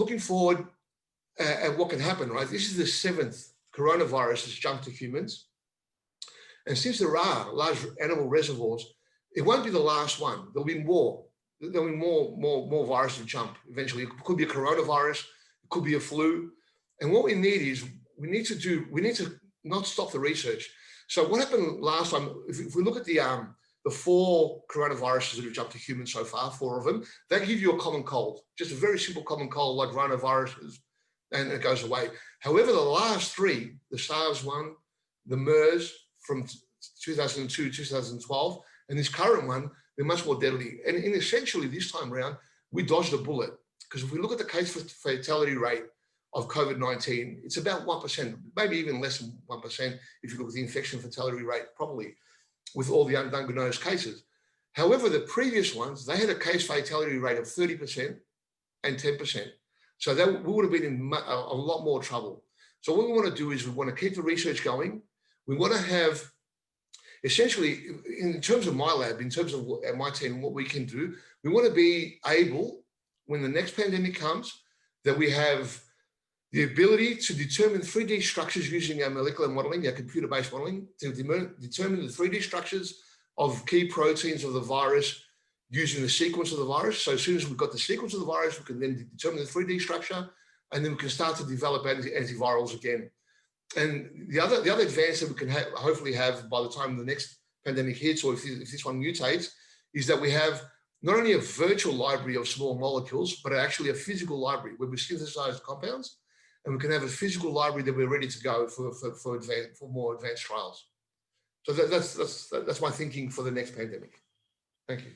looking forward at what can happen, right? This is the 7th coronavirus that's jumped to humans. And since there are large animal reservoirs, it won't be the last one. There'll be more. There'll be more viruses jump eventually. It could be a coronavirus, it could be a flu. And what we need is, we need to not stop the research. So what happened last time, if we look at the 4 coronaviruses that have jumped to humans so far, 4 of them, they give you a common cold, just a very simple common cold like rhinoviruses, and it goes away. However, the last 3, the SARS one, the MERS from 2002, 2012, and this current one, they're much more deadly. And essentially this time around, we dodged a bullet, because if we look at the case fatality rate of COVID-19, it's about 1%, maybe even less than 1% if you look at the infection fatality rate, probably, with all the undiagnosed cases. However, the previous ones, they had a case fatality rate of 30% and 10%. So that we would have been in a lot more trouble. So what we want to do is we want to keep the research going. We want to have, essentially, in terms of my lab, in terms of my team, what we can do, we want to be able, when the next pandemic comes, that we have the ability to determine 3D structures using our molecular modeling, our computer-based modeling, to determine the 3D structures of key proteins of the virus using the sequence of the virus. So as soon as we've got the sequence of the virus, we can then determine the 3D structure, and then we can start to develop antivirals again. And the other advance that we can hopefully have by the time the next pandemic hits, or if this one mutates, is that we have not only a virtual library of small molecules, but actually a physical library where we synthesize compounds, and we can have a physical library that we're ready to go for more advanced trials. So that's my thinking for the next pandemic. Thank you.